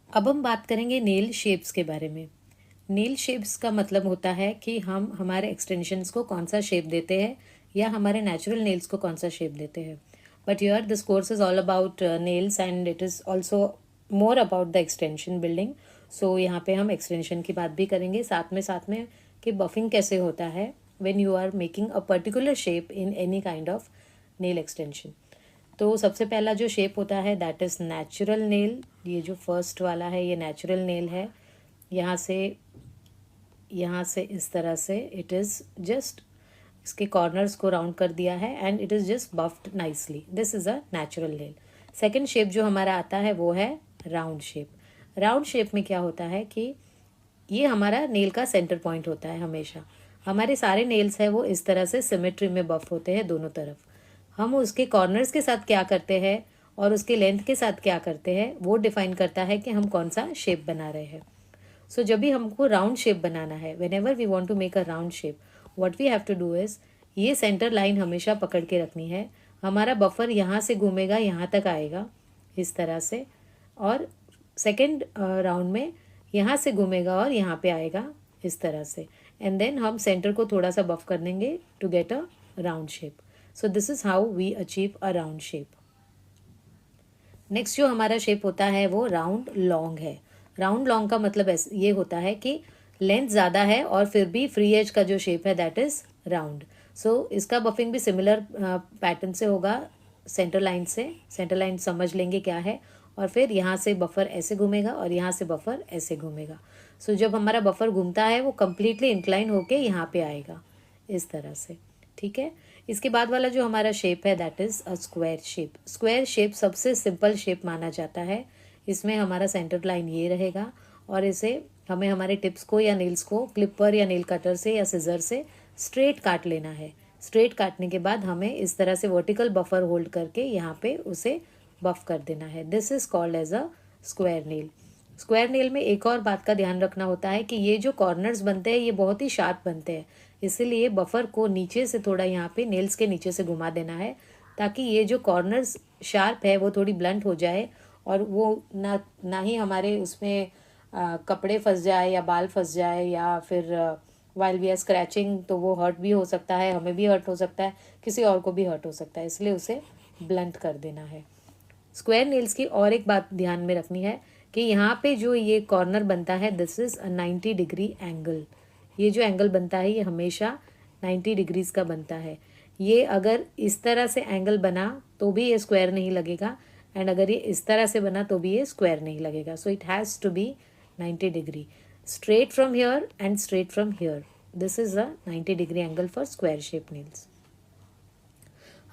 अब हम बात करेंगे नेल शेप्स के बारे में। नेल शेप्स का मतलब होता है कि हम हमारे एक्सटेंशंस को कौन सा शेप देते हैं या हमारे नेचुरल नेल्स को कौन सा शेप देते हैं। बट यर this course is all about nails and it is also more about the extension building. So यहाँ पे हम एक्सटेंशन की बात भी करेंगे साथ में कि बफिंग कैसे होता है when you are making a particular shape in any kind of nail extension. तो सबसे पहला जो शेप होता है दैट इज़ नेचुरल नेल। ये जो फर्स्ट वाला है ये नेचुरल नेल है। यहाँ से इस तरह से इट इज़ जस्ट इसके कॉर्नर्स को राउंड कर दिया है and it is just buffed nicely. This is a natural nail. Second shape जो हमारा आता है वो है राउंड शेप। राउंड शेप में क्या होता है कि ये हमारा नेल का सेंटर पॉइंट होता है। हमेशा हमारे सारे नेल्स हैं वो इस तरह से सिमेट्री में बफ होते हैं दोनों तरफ। हम उसके कॉर्नर्स के साथ क्या करते हैं और उसके लेंथ के साथ क्या करते हैं वो डिफाइन करता है कि हम कौन सा शेप बना रहे हैं। सो जब भी हमको राउंड शेप बनाना है, whenever we want to make a round shape, what we have to do is ये सेंटर लाइन हमेशा पकड़ के रखनी है। हमारा बफर यहाँ से घूमेगा यहाँ तक आएगा इस तरह से, और सेकेंड राउंड में यहाँ से घूमेगा और यहाँ पे आएगा इस तरह से, एंड देन हम सेंटर को थोड़ा सा बफ कर देंगे to get a round shape. So this is how we achieve a round shape. Next जो हमारा शेप होता है वो राउंड लॉन्ग है। राउंड लॉन्ग का मतलब ये होता है कि लेंथ ज़्यादा है और फिर भी फ्री एज का जो शेप है दैट इज़ राउंड। सो इसका बफिंग भी सिमिलर पैटर्न से होगा। सेंटर लाइन से, सेंटर लाइन समझ लेंगे क्या है, और फिर यहाँ से बफर ऐसे घूमेगा और यहाँ से बफर ऐसे घूमेगा। सो जब हमारा बफर घूमता है वो कम्प्लीटली इंक्लाइन होके यहाँ पे आएगा इस तरह से। ठीक है। इसके बाद वाला जो हमारा शेप है that is a square shape. Square shape सबसे सिंपल शेप माना जाता है। इसमें हमारा सेंटर लाइन ये रहेगा और इसे हमें हमारे टिप्स को या नेल्स को क्लिपर या नेल कटर से या सिजर से स्ट्रेट काट लेना है। स्ट्रेट काटने के बाद हमें इस तरह से वर्टिकल बफर होल्ड करके यहाँ पे उसे बफ कर देना है। This is called as a square nail. Square nail में एक और बात का ध्यान रखना होता है कि ये जो कॉर्नर्स बनते हैं ये बहुत ही शार्प बनते हैं, इसीलिए बफर को नीचे से थोड़ा यहाँ पे नेल्स के नीचे से घुमा देना है ताकि ये जो कॉर्नर्स शार्प है वो थोड़ी ब्लंट हो जाए और वो ना ही हमारे उसमें कपड़े फंस जाए या बाल फंस जाए या फिर वाइल वी आर स्क्रैचिंग तो वो हर्ट भी हो सकता है, हमें भी हर्ट हो सकता है, किसी और को भी हर्ट हो सकता है, इसलिए उसे ब्लंट कर देना है। स्क्वायर नेल्स की और एक बात ध्यान में रखनी है कि यहाँ पे जो ये कॉर्नर बनता है this is a 90 degree angle. ये जो एंगल बनता है ये हमेशा 90 डिग्रीज का बनता है। ये अगर इस तरह से एंगल बना तो भी ये स्क्वायर नहीं लगेगा, एंड अगर ये इस तरह से बना तो भी ये स्क्वायर नहीं लगेगा। So it has to be 90 degree, straight from here and straight from here. This is a 90 degree angle for square shape nails.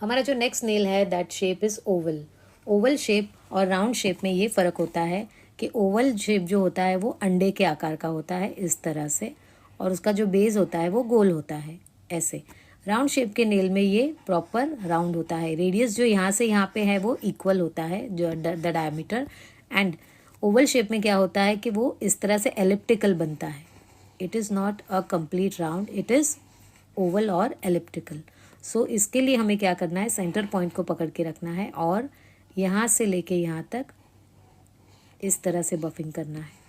हमारा जो नेक्स्ट नेल है that shape is oval. Oval shape और round shape में ये फ़र्क होता है कि ओवल शेप जो होता है वो अंडे के आकार का होता है इस तरह से, और उसका जो बेस होता है वो गोल होता है ऐसे। राउंड शेप के नेल में ये प्रॉपर राउंड होता है। रेडियस जो यहाँ से यहाँ पे है वो इक्वल होता है जो the diameter, and Oval shape में क्या होता है कि वो इस तरह से एलिप्टिकल बनता है। It is not a complete round, it is Oval और एलिप्टिकल। सो इसके लिए हमें क्या करना है, सेंटर पॉइंट को पकड़ के रखना है और यहाँ से लेके यहाँ तक इस तरह से बफिंग करना है।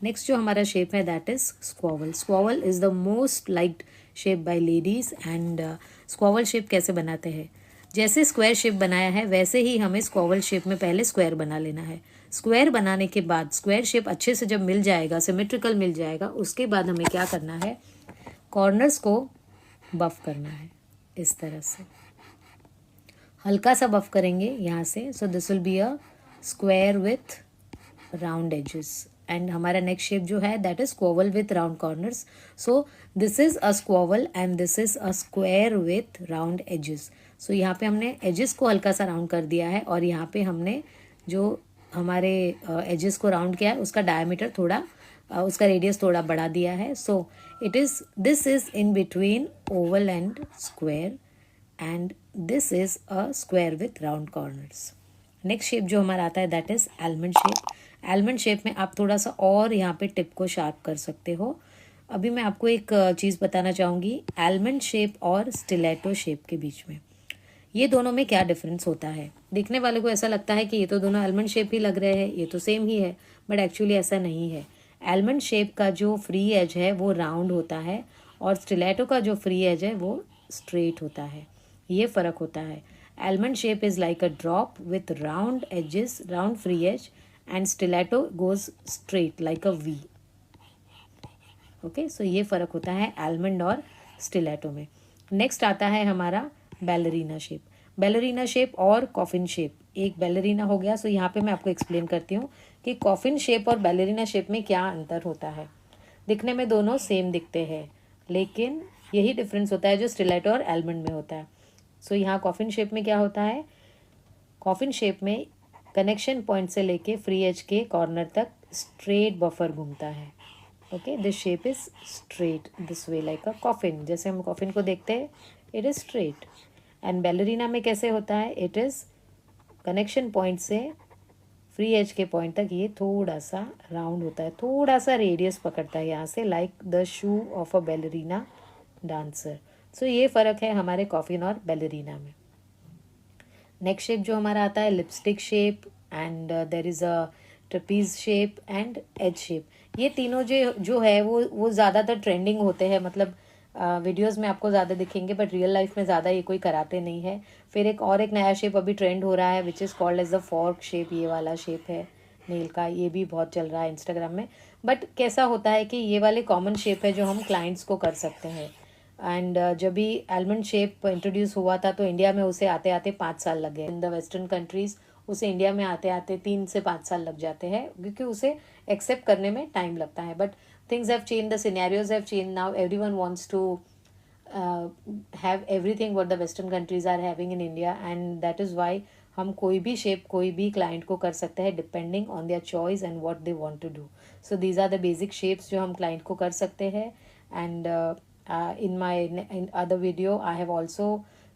नेक्स्ट जो हमारा शेप है that is squoval. Squoval is the most liked shape by ladies. And squoval shape कैसे बनाते हैं, जैसे स्क्वायर शेप बनाया है वैसे ही हमें स्क्वॉवल शेप में पहले स्क्वायर बना लेना है। स्क्वायर बनाने के बाद स्क्वायर शेप अच्छे से जब मिल जाएगा, सिमेट्रिकल मिल जाएगा, उसके बाद हमें क्या करना है, कॉर्नर्स को बफ करना है इस तरह से। हल्का सा बफ करेंगे यहाँ से। So this will be a square with round edges. And हमारा नेक्स्ट शेप जो है that is squoval with round corners. So this is a squoval and this is a square with round edges. So यहाँ पे हमने edges को हल्का सा round कर दिया है और यहाँ पे हमने जो हमारे एजेस को राउंड किया है उसका डायमीटर थोड़ा उसका रेडियस थोड़ा बढ़ा दिया है। So it is this is in between Oval and square and this is a square with round corners. Next shape जो हमारा आता है that is almond shape. Almond shape में आप थोड़ा सा और यहाँ पे टिप को शार्प कर सकते हो। अभी मैं आपको एक चीज़ बताना चाहूँगी आलमंड शेप और स्टिलेटो शेप के बीच में। ये दोनों में क्या डिफरेंस होता है? देखने वाले को ऐसा लगता है कि ये तो दोनों आलमंड शेप ही लग रहे हैं, ये तो सेम ही है, बट एक्चुअली ऐसा नहीं है। आलमंड शेप का जो फ्री एज है वो राउंड होता है और स्टिलेटो का जो फ्री एज है वो स्ट्रेट होता है। ये फ़र्क होता है। Almond shape is like a drop with round edges, round free edge, and stiletto goes straight like a V. Okay, so ये फ़र्क होता है आलमंड और स्टिलेटो में। नेक्स्ट आता है हमारा बैलरीना शेप। बैलरीना शेप और कॉफिन शेप, एक बैलरीना हो गया। सो यहाँ पे मैं आपको एक्सप्लेन करती हूँ कि कॉफिन शेप और बैलरीना शेप में क्या अंतर होता है। दिखने में दोनों सेम दिखते हैं, लेकिन यही डिफरेंस होता है जो स्टिलेटो और आलमंड में होता है। सो यहाँ कॉफिन शेप में क्या होता है, कॉफिन शेप में कनेक्शन पॉइंट से लेके फ्री एज के कॉर्नर तक स्ट्रेट बफर घूमता है। Okay, this shape is straight this way like a coffin. जैसे हम कॉफिन को देखते हैं, it is straight. And ballerina में कैसे होता है, इट इज कनेक्शन पॉइंट से फ्री एज के पॉइंट तक ये थोड़ा सा राउंड होता है, थोड़ा सा रेडियस पकड़ता है यहाँ से, like the shoe of a ballerina dancer. So ये फ़र्क है हमारे कॉफिन और बैलरीना में। नेक्स्ट शेप जो हमारा आता है lipstick shape, and there is a trapeze shape and edge shape. ये तीनों जो जो है वो ज़्यादातर ट्रेंडिंग होते हैं, मतलब वीडियोस में आपको ज़्यादा दिखेंगे, बट रियल लाइफ में ज़्यादा ये कोई कराते नहीं है। फिर एक नया शेप अभी ट्रेंड हो रहा है which is called as the fork shape. ये वाला शेप है नेल का, ये भी बहुत चल रहा है इंस्टाग्राम में। बट कैसा होता है कि ये वाले कॉमन शेप है जो हम क्लाइंट्स को कर सकते हैं। एंड जब भी आलमंड शेप इंट्रोड्यूस हुआ था तो इंडिया में उसे आते आते 5 साल लग गए। इन द वेस्टर्न कंट्रीज उसे इंडिया में आते आते 3 से 5 साल लग जाते हैं, क्योंकि उसे एक्सेप्ट करने में टाइम लगता है। But things have change, the scenarios have change, now everyone wants to have everything what the western countries are having in India, and that is why हम कोई भी शेप कोई भी क्लाइंट को कर सकते हैं depending on their choice and what they want to do. So these are the basic shapes जो हम क्लाइंट को कर सकते हैं। And in other video I have also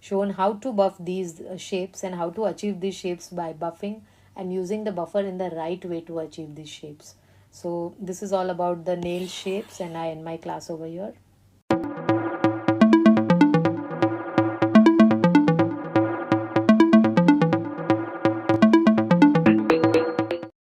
shown how to buff these shapes and how to achieve these shapes by buffing and using the buffer in the right way to achieve these shapes. So this is all about the nail shapes, and I end my class over here.